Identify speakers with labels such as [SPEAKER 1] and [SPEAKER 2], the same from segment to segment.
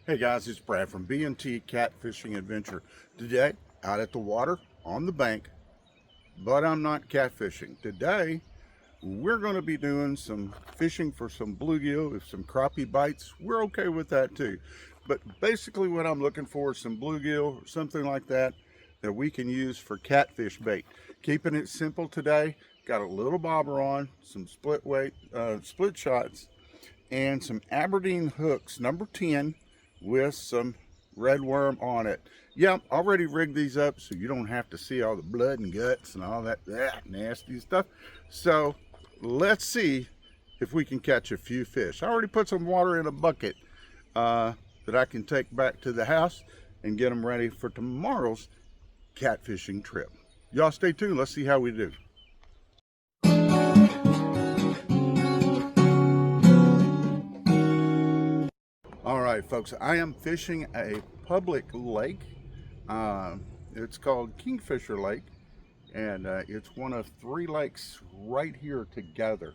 [SPEAKER 1] Hey guys, it's Brad from B&T Catfishing Adventure. Today, out at the water on the bank, but I'm not catfishing. Today, we're going to be doing some fishing for some bluegill. If some crappie bites, we're okay with that too. But basically what I'm looking for is some bluegill or something like that that we can use for catfish bait. Keeping it simple today. Got a little bobber on, some split shots, and some Aberdeen hooks, number 10, with some red worm on it. Yep, already rigged these up so you don't have to see all the blood and guts and all that nasty stuff. So let's see if we can catch a few fish. I already put some water in a bucket that I can take back to the house and get them ready for tomorrow's catfishing trip. Y'all stay tuned. Let's see how we do. All right, folks, I am fishing a public lake. It's called Kingfisher Lake, and it's one of 3 lakes right here together.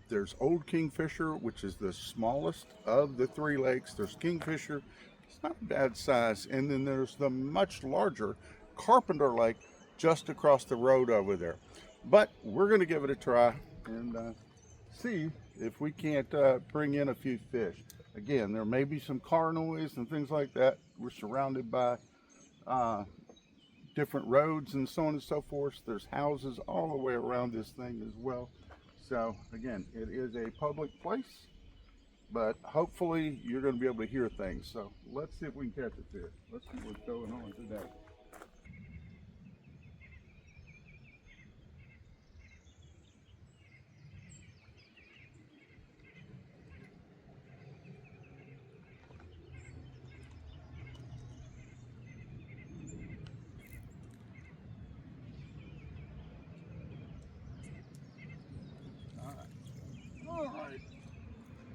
[SPEAKER 1] There's Old Kingfisher, which is the smallest of the 3 lakes. There's Kingfisher, it's not a bad size, and then there's the much larger Carpenter Lake just across the road over there. But we're going to give it a try and see if we can't bring in a few fish. Again, there may be some car noise and things like that. We're surrounded by different roads and so on and so forth. There's houses all the way around this thing as well. So again, it is a public place, but hopefully you're going to be able to hear things. So let's see if we can catch a fish. Let's see what's going on today. All right,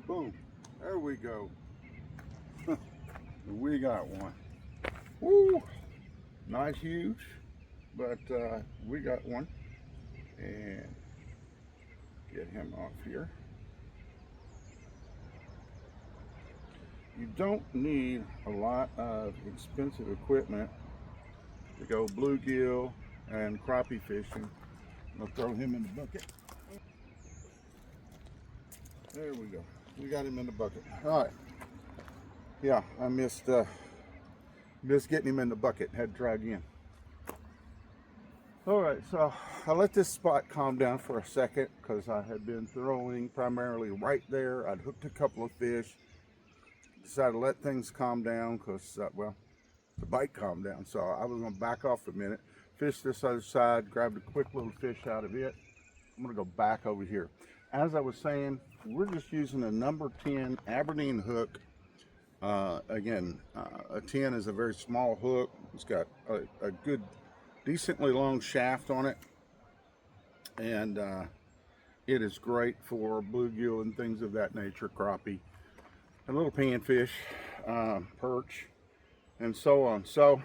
[SPEAKER 1] boom, there we go. We got one. Woo, not huge, but we got one. And get him off here. You don't need a lot of expensive equipment to go bluegill and crappie fishing. I'll throw him in the bucket. There we go. We got him in the bucket. All right. Yeah, I missed getting him in the bucket. Had to try again. All right, so I let this spot calm down for a second because I had been throwing primarily right there. I'd hooked a couple of fish. Decided to let things calm down because, well, the bite calmed down. So I was going to back off a minute, fish this other side, grabbed a quick little fish out of it. I'm going to go back over here. As I was saying, we're just using a number 10 Aberdeen hook. Again, a 10 is a very small hook. It's got a good, decently long shaft on it. And it is great for bluegill and things of that nature, crappie, a little panfish, perch, and so on. So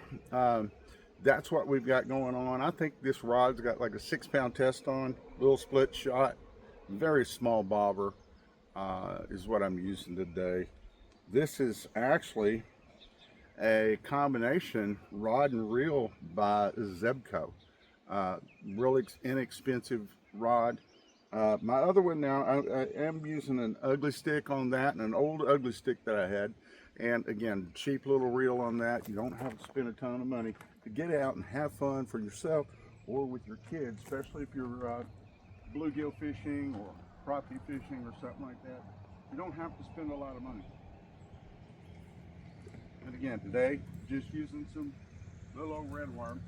[SPEAKER 1] that's what we've got going on. I think this rod's got like a 6-pound test on, little split shot, very small bobber is what I'm using today. This is actually a combination rod and reel by Zebco. Really inexpensive rod. My other one now, I am using an ugly stick on that, and an old ugly stick that I had. And again, cheap little reel on that. You don't have to spend a ton of money to get out and have fun for yourself or with your kids, especially if you're bluegill fishing or crappie fishing or something like that. You don't have to spend a lot of money. And again, today, just using some little old red worm.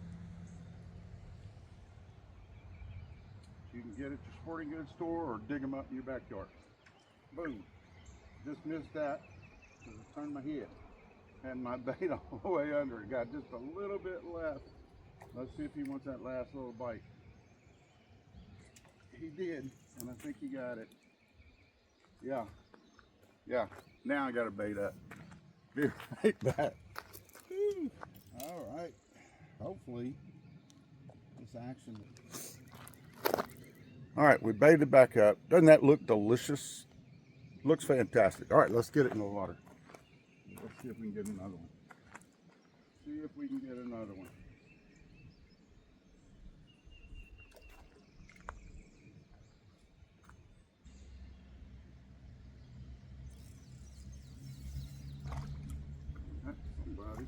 [SPEAKER 1] You can get at your sporting goods store or dig them up in your backyard. Boom. Just missed that because I turned my head. And my bait all the way under it. Got just a little bit left. Let's see if he wants that last little bite. He did, and I think he got it. Yeah. Yeah. Now I got a bait up. Be right back. Woo. All right. Hopefully this action. All right, we baited back up. Doesn't that look delicious? Looks fantastic. All right, let's get it in the water. Let's see if we can get another one. See if we can get another one. That's somebody.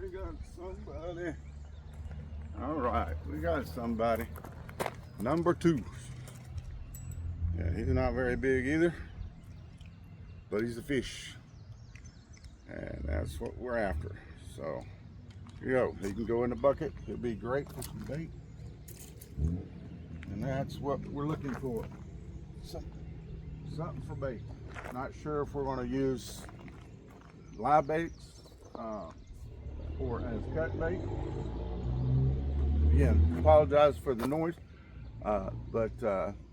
[SPEAKER 1] We got somebody. All right, we got somebody. Number 2. Yeah, he's not very big either, but he's a fish. And that's what we're after. So here you go. He can go in the bucket. He'll be great for some bait. And that's what we're looking for. Something for bait. Not sure if we're going to use live baits or as cut bait. Again, apologize for the noise, but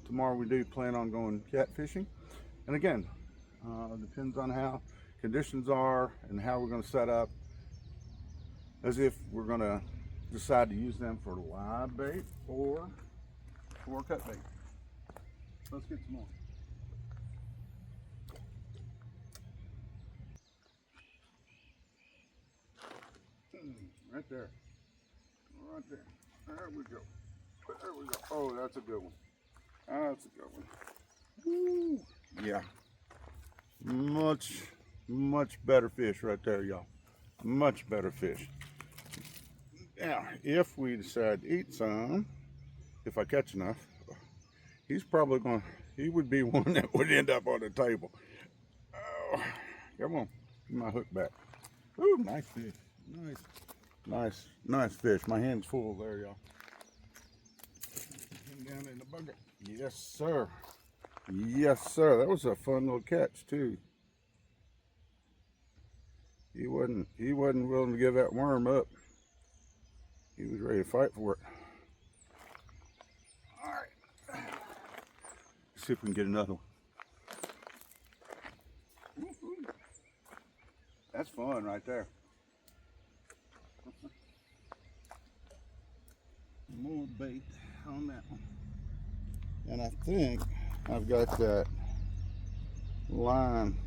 [SPEAKER 1] tomorrow we do plan on going catfishing. And again, depends on how conditions are and how we're going to set up, as if we're going to decide to use them for live bait or for cut bait. Let's get some more. Right there. Right there. There we go. There we go. Oh, that's a good one. That's a good one. Woo. Yeah. Much better fish right there, y'all. Much better fish. Now, if we decide to eat some, if I catch enough, he's probably going to, he would be one that would end up on the table. Oh, come on. Get my hook back. Ooh, nice fish. Nice fish. My hand's full there, y'all. Down in the bucket. Yes, sir. Yes, sir. That was a fun little catch too. He wasn't willing to give that worm up. He was ready to fight for it. All right. Let's see if we can get another one. That's fun right there. More bait on that one. And I think I've got that line,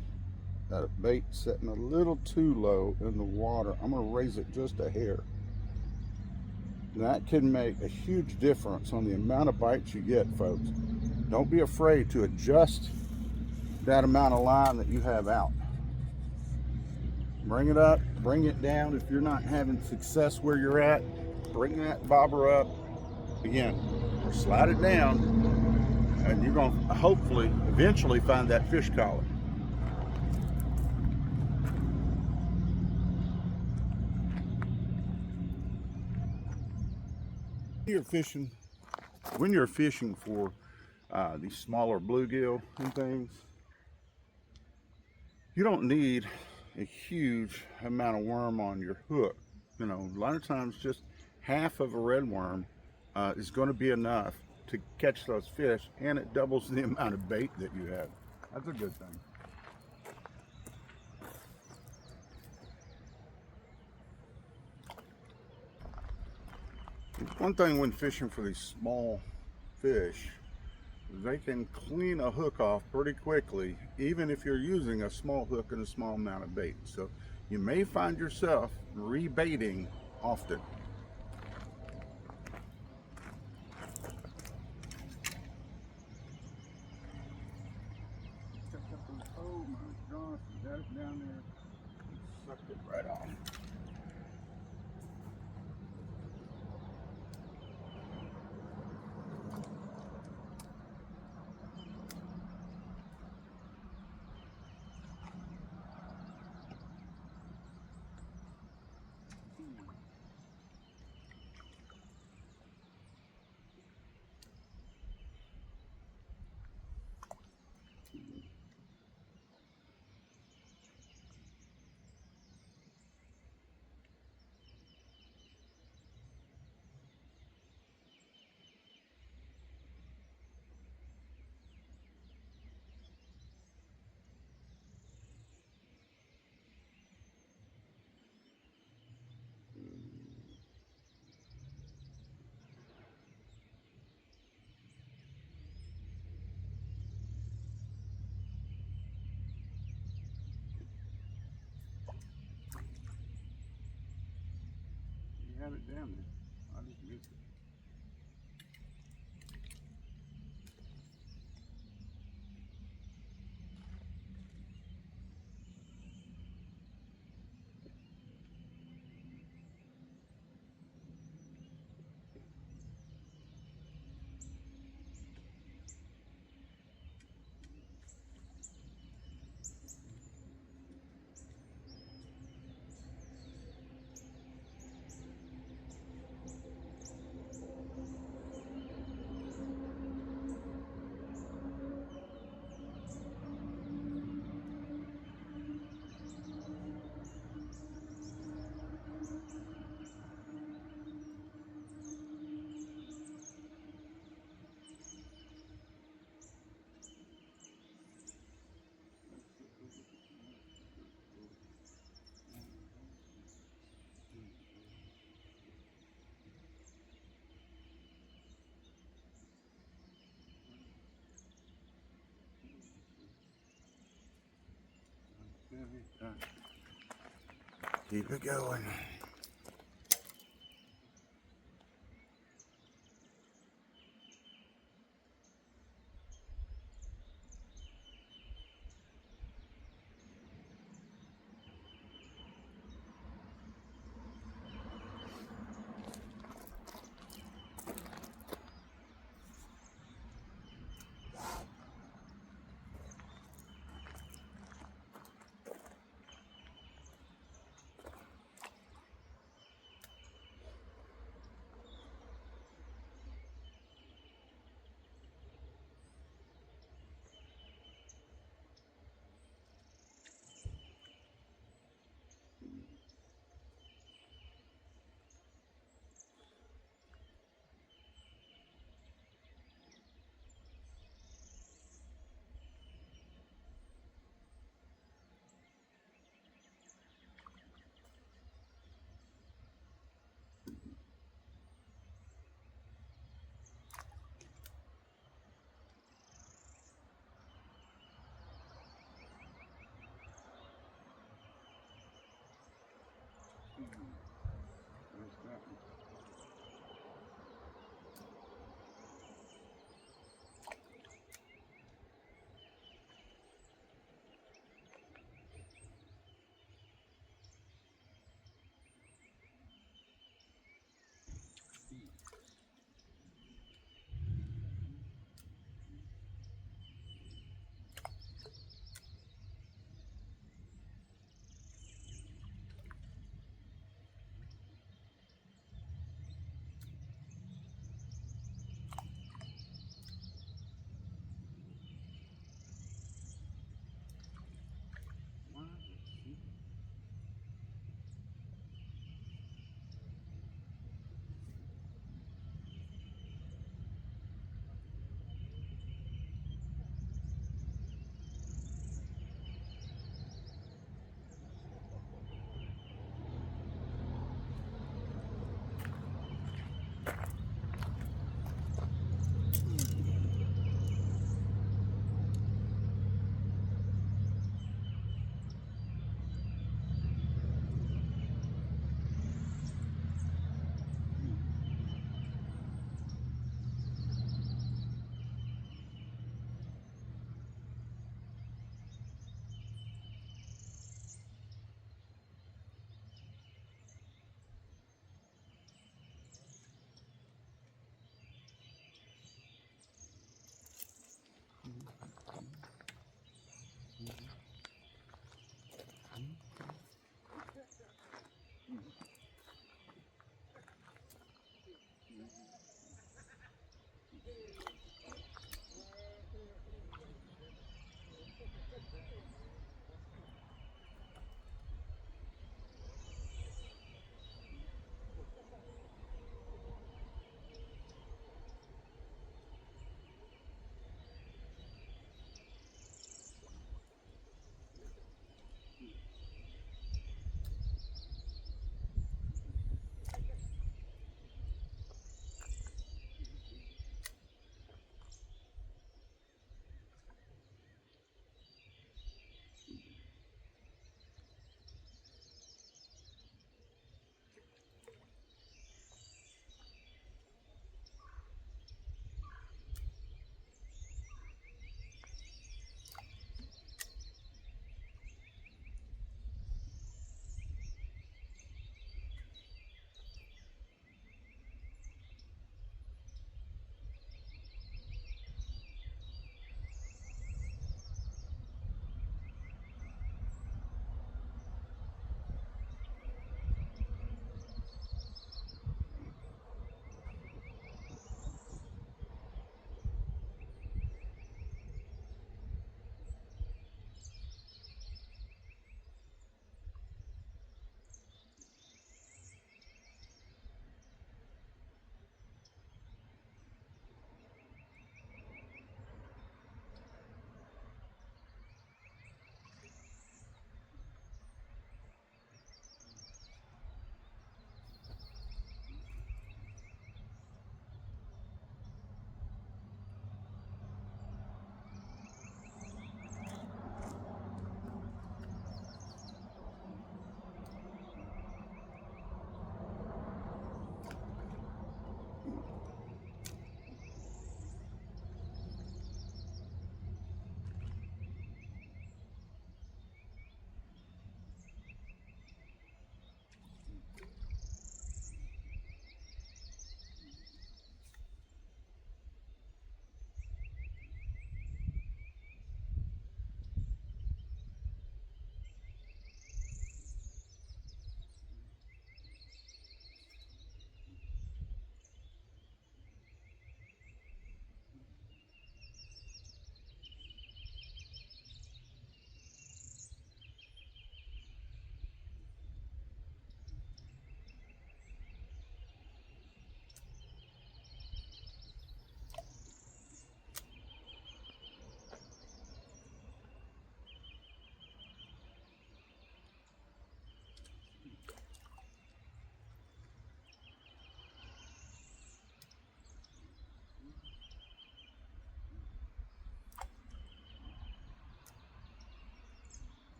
[SPEAKER 1] that bait setting a little too low in the water. I'm going to raise it just a hair. That can make a huge difference on the amount of bites you get, folks. Don't be afraid to adjust that amount of line that you have out. Bring it up, bring it down. If you're not having success where you're at, bring that bobber up again, or slide it down, and you're going to hopefully eventually find that fish collar. When you're fishing for these smaller bluegill and things, you don't need a huge amount of worm on your hook. You know, a lot of times just half of a red worm is going to be enough to catch those fish, and it doubles the amount of bait that you have. That's a good thing. One thing when fishing for these small fish, they can clean a hook off pretty quickly, even if you're using a small hook and a small amount of bait. So you may find yourself rebaiting often. Oh my gosh, we got it down there. Sucked it right off. it down there. I just missed it. Keep it going.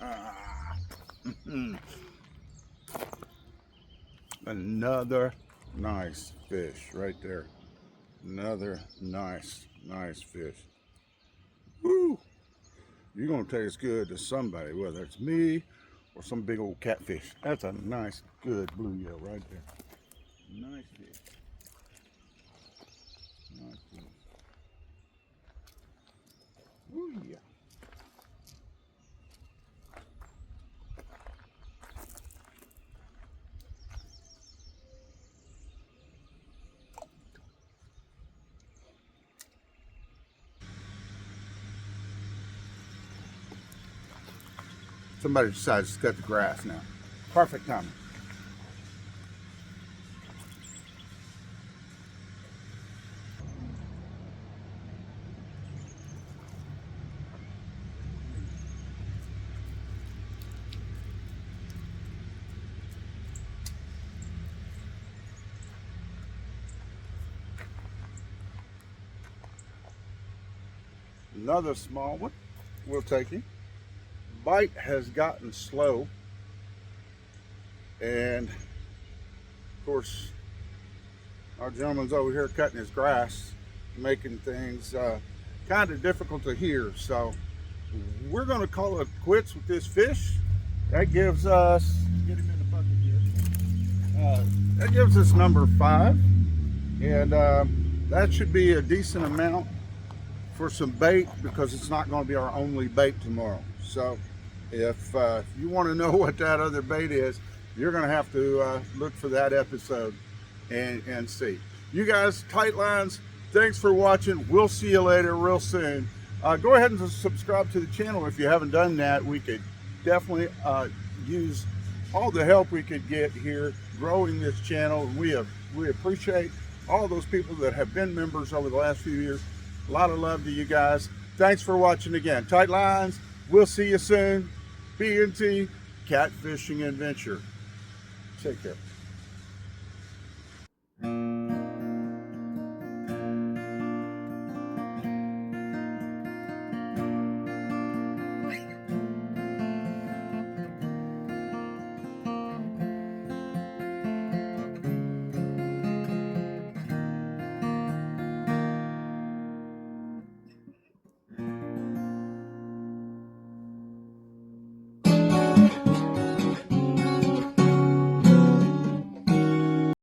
[SPEAKER 1] Ah. Another nice fish right there. Another nice fish. Woo! You're gonna taste good to somebody, whether it's me or some big old catfish. That's a nice, good bluegill right there. Nice fish. Nice fish. Ooh, yeah. Somebody decides to cut the grass now. Perfect timing. Another small one. We'll take him. Bite has gotten slow, and of course our gentleman's over here cutting his grass, making things kind of difficult to hear. So we're going to call it quits with this fish. That gives us, get him in the bucket here, that gives us number 5, and that should be a decent amount for some bait, because it's not going to be our only bait tomorrow. So if you want to know what that other bait is, you're going to have to look for that episode and see. You guys, tight lines, thanks for watching. We'll see you later real soon. Go ahead and subscribe to the channel if you haven't done that. We could definitely use all the help we could get here growing this channel. We appreciate all those people that have been members over the last few years. A lot of love to you guys. Thanks for watching again. Tight lines. We'll see you soon. B&T Catfishing Adventure. Take care.